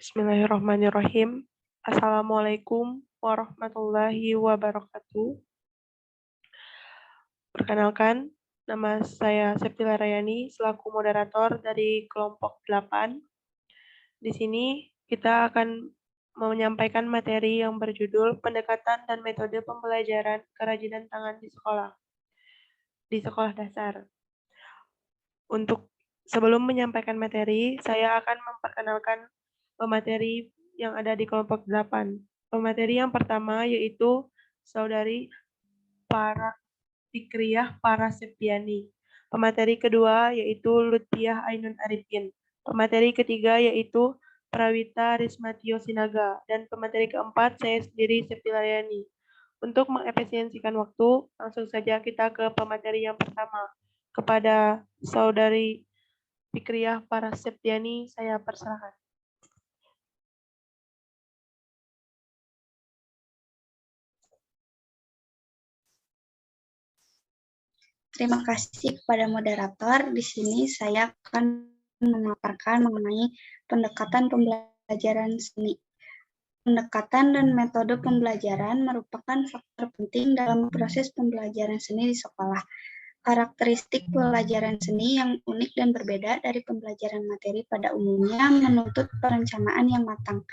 Bismillahirrahmanirrahim. Assalamualaikum warahmatullahi wabarakatuh. Perkenalkan, nama saya Septila Rayani selaku moderator dari kelompok 8. Di sini kita akan menyampaikan materi yang berjudul pendekatan dan metode pembelajaran kerajinan tangan di sekolah dasar. Untuk sebelum menyampaikan materi, saya akan memperkenalkan pemateri yang ada di kelompok 8. Pemateri yang pertama yaitu Saudari Fikriyah Paraseptiani. Pemateri kedua yaitu Lutfiah Ainun Arifin. Pemateri ketiga yaitu Prawita Rismatio Sinaga. Dan pemateri keempat saya sendiri Septilayani. Untuk mengefisiensikan waktu, langsung saja kita ke pemateri yang pertama. Kepada Saudari Fikriyah Paraseptiani, saya persilahkan. Terima kasih kepada moderator. Di sini saya akan memaparkan mengenai pendekatan pembelajaran seni. Pendekatan dan metode pembelajaran merupakan faktor penting dalam proses pembelajaran seni di sekolah. Karakteristik pelajaran seni yang unik dan berbeda dari pembelajaran materi pada umumnya menuntut perencanaan yang matang.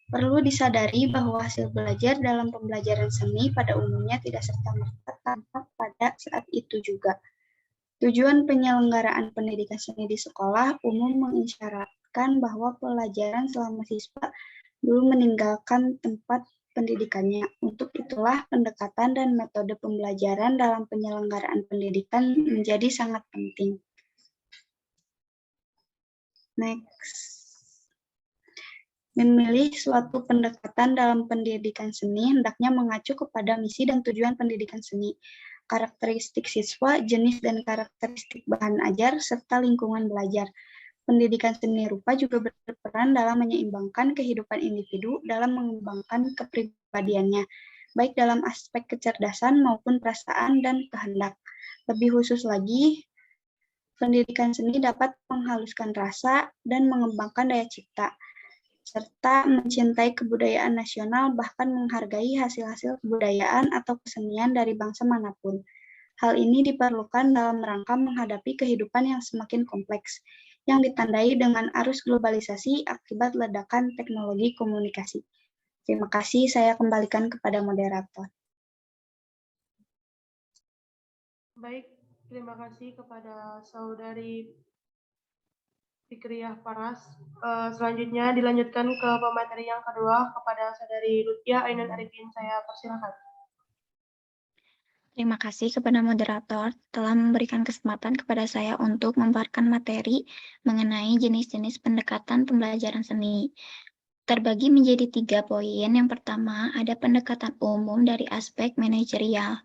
Perlu disadari bahwa hasil belajar dalam pembelajaran seni pada umumnya tidak serta-merta tampak pada saat itu juga. Tujuan penyelenggaraan pendidikan seni di sekolah umum mengisyaratkan bahwa pelajaran selama siswa belum meninggalkan tempat pendidikannya. Untuk itulah pendekatan dan metode pembelajaran dalam penyelenggaraan pendidikan menjadi sangat penting. Next. Memilih suatu pendekatan dalam pendidikan seni hendaknya mengacu kepada misi dan tujuan pendidikan seni, karakteristik siswa, jenis dan karakteristik bahan ajar, serta lingkungan belajar. Pendidikan seni rupa juga berperan dalam menyeimbangkan kehidupan individu dalam mengembangkan kepribadiannya, baik dalam aspek kecerdasan maupun perasaan dan kehendak. Lebih khusus lagi, pendidikan seni dapat menghaluskan rasa dan mengembangkan daya cipta, serta mencintai kebudayaan nasional, bahkan menghargai hasil-hasil kebudayaan atau kesenian dari bangsa manapun. Hal ini diperlukan dalam rangka menghadapi kehidupan yang semakin kompleks, yang ditandai dengan arus globalisasi akibat ledakan teknologi komunikasi. Terima kasih, saya kembalikan kepada moderator. Baik, terima kasih kepada Saudari Fikriyah Paras. Selanjutnya dilanjutkan ke pemateri yang kedua kepada Saudari Lutfiah Ainun Arifin. Saya persilakan. Terima kasih kepada moderator telah memberikan kesempatan kepada saya untuk memaparkan materi mengenai jenis-jenis pendekatan pembelajaran seni. Terbagi menjadi 3 poin. Yang pertama, ada pendekatan umum dari aspek manajerial.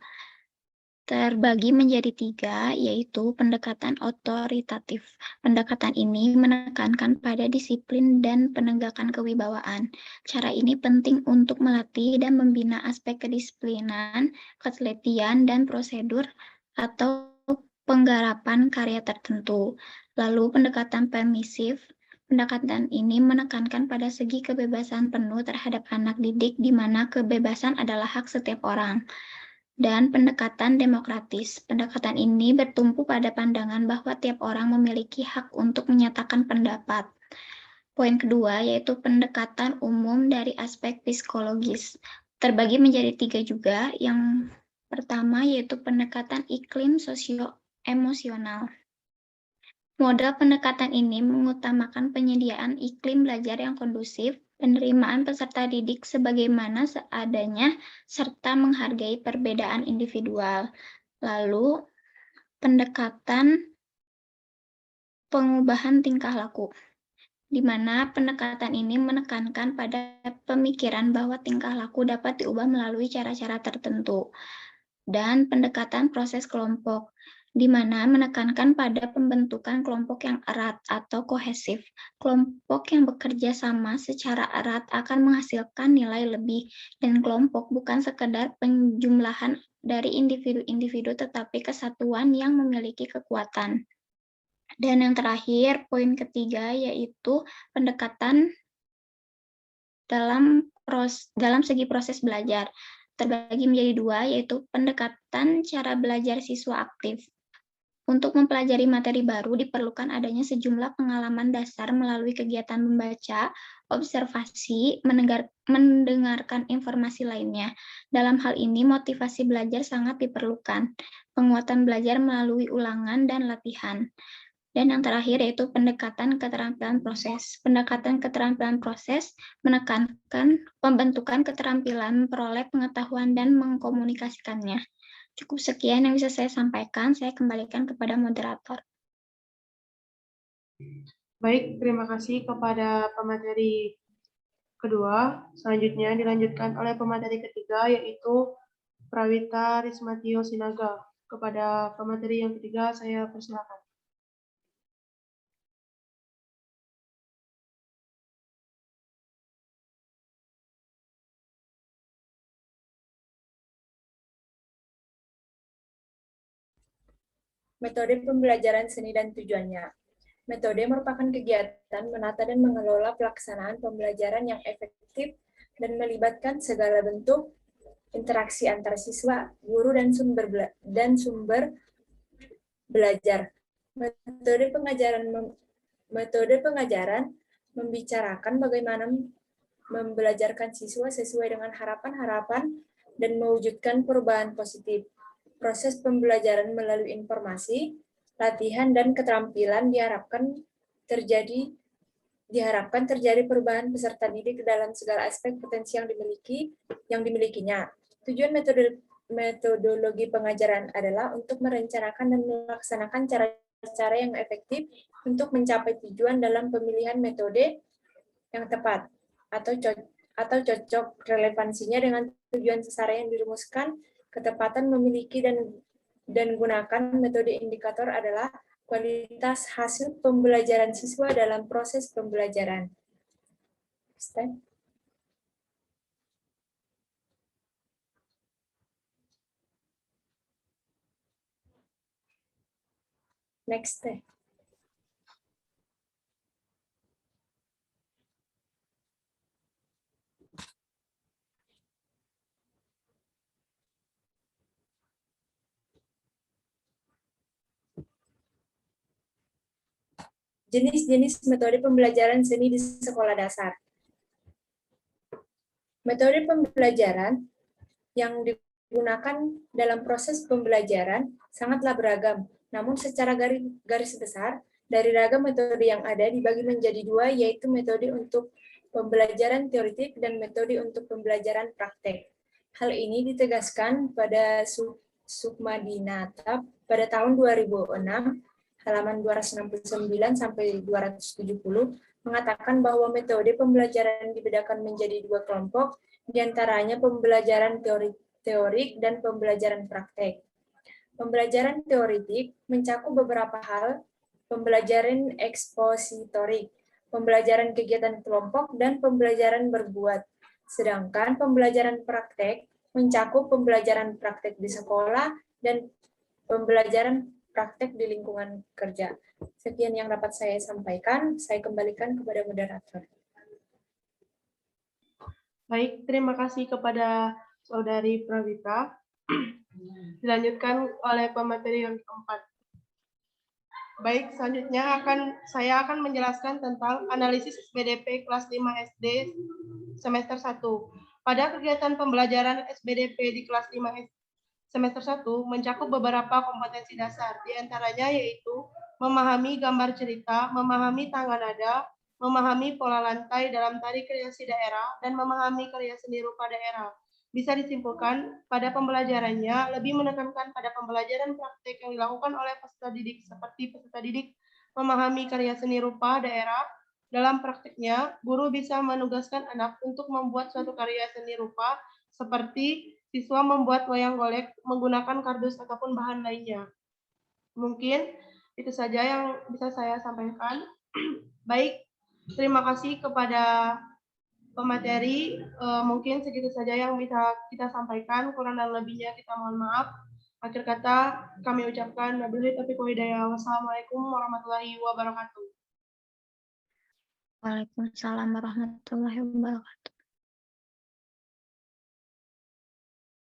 Terbagi menjadi 3, yaitu pendekatan otoritatif. Pendekatan ini menekankan pada disiplin dan penegakan kewibawaan. Cara ini penting untuk melatih dan membina aspek kedisiplinan, ketelitian, dan prosedur atau penggarapan karya tertentu. Lalu pendekatan permisif. Pendekatan ini menekankan pada segi kebebasan penuh terhadap anak didik, di mana kebebasan adalah hak setiap orang. Dan pendekatan demokratis. Pendekatan ini bertumpu pada pandangan bahwa tiap orang memiliki hak untuk menyatakan pendapat. Poin kedua yaitu pendekatan umum dari aspek psikologis. Terbagi menjadi 3 juga. Yang pertama yaitu pendekatan iklim sosio-emosional. Model pendekatan ini mengutamakan penyediaan iklim belajar yang kondusif, penerimaan peserta didik sebagaimana seadanya, serta menghargai perbedaan individual. Lalu, pendekatan pengubahan tingkah laku, di mana pendekatan ini menekankan pada pemikiran bahwa tingkah laku dapat diubah melalui cara-cara tertentu. Dan pendekatan proses kelompok, di mana menekankan pada pembentukan kelompok yang erat atau kohesif. Kelompok yang bekerja sama secara erat akan menghasilkan nilai lebih, dan kelompok bukan sekedar penjumlahan dari individu-individu, tetapi kesatuan yang memiliki kekuatan. Dan yang terakhir, poin ketiga, yaitu pendekatan dalam segi proses belajar. Terbagi menjadi dua, yaitu pendekatan cara belajar siswa aktif. Untuk mempelajari materi baru diperlukan adanya sejumlah pengalaman dasar melalui kegiatan membaca, observasi, mendengarkan informasi lainnya. Dalam hal ini motivasi belajar sangat diperlukan. Penguatan belajar melalui ulangan dan latihan. Dan yang terakhir yaitu pendekatan keterampilan proses. Pendekatan keterampilan proses menekankan pembentukan keterampilan memperoleh pengetahuan dan mengkomunikasikannya. Cukup sekian yang bisa saya sampaikan. Saya kembalikan kepada moderator. Baik, terima kasih kepada pemateri kedua. Selanjutnya dilanjutkan oleh pemateri ketiga, yaitu Prawita Rismatio Sinaga. Kepada pemateri yang ketiga, saya persilakan. Metode pembelajaran seni dan tujuannya. Metode merupakan kegiatan menata dan mengelola pelaksanaan pembelajaran yang efektif dan melibatkan segala bentuk interaksi antara siswa, guru, dan sumber belajar. Metode pengajaran membicarakan bagaimana membelajarkan siswa sesuai dengan harapan-harapan dan mewujudkan perubahan positif. Proses pembelajaran melalui informasi, latihan, dan keterampilan diharapkan terjadi perubahan peserta didik dalam segala aspek potensi yang dimilikinya. Tujuan metodologi pengajaran adalah untuk merencanakan dan melaksanakan cara-cara yang efektif untuk mencapai tujuan dalam pemilihan metode yang tepat atau cocok relevansinya dengan tujuan sesara yang dirumuskan. Ketepatan memiliki dan gunakan metode indikator adalah kualitas hasil pembelajaran siswa dalam proses pembelajaran. Next. Jenis-jenis metode pembelajaran seni di sekolah dasar. Metode pembelajaran yang digunakan dalam proses pembelajaran sangatlah beragam, namun secara garis besar, dari ragam metode yang ada dibagi menjadi dua, yaitu metode untuk pembelajaran teoretik dan metode untuk pembelajaran praktek. Hal ini ditegaskan pada Sukma Dinata pada tahun 2006, halaman 269 sampai 270, mengatakan bahwa metode pembelajaran dibedakan menjadi dua kelompok, diantaranya pembelajaran teorik dan pembelajaran praktek. Pembelajaran teoretik mencakup beberapa hal, pembelajaran ekspositorik, pembelajaran kegiatan kelompok, dan pembelajaran berbuat. Sedangkan pembelajaran praktek mencakup pembelajaran praktek di sekolah dan pembelajaran praktek di lingkungan kerja. Sekian yang dapat saya sampaikan, saya kembalikan kepada moderator. Baik, terima kasih kepada Saudari Prawita. Dilanjutkan oleh pemateri yang keempat. Baik, selanjutnya saya akan menjelaskan tentang analisis SBDP kelas 5 SD semester 1. Pada kegiatan pembelajaran SBDP di kelas 5 semester 1 mencakup beberapa kompetensi dasar, diantaranya yaitu memahami gambar cerita, memahami tangga nada, memahami pola lantai dalam tari kreasi daerah, dan memahami karya seni rupa daerah. Bisa disimpulkan, pada pembelajarannya lebih menekankan pada pembelajaran praktik yang dilakukan oleh peserta didik, seperti peserta didik memahami karya seni rupa daerah. Dalam praktiknya, guru bisa menugaskan anak untuk membuat suatu karya seni rupa, seperti siswa membuat wayang golek menggunakan kardus ataupun bahan lainnya. Mungkin itu saja yang bisa saya sampaikan. Baik, terima kasih kepada pemateri. Mungkin segitu saja yang bisa kita sampaikan. Kurang dan lebihnya kita mohon maaf. Akhir kata kami ucapkan wabillahi taufiq wal hidayah. Wassalamualaikum warahmatullahi wabarakatuh. Waalaikumsalam warahmatullahi wabarakatuh.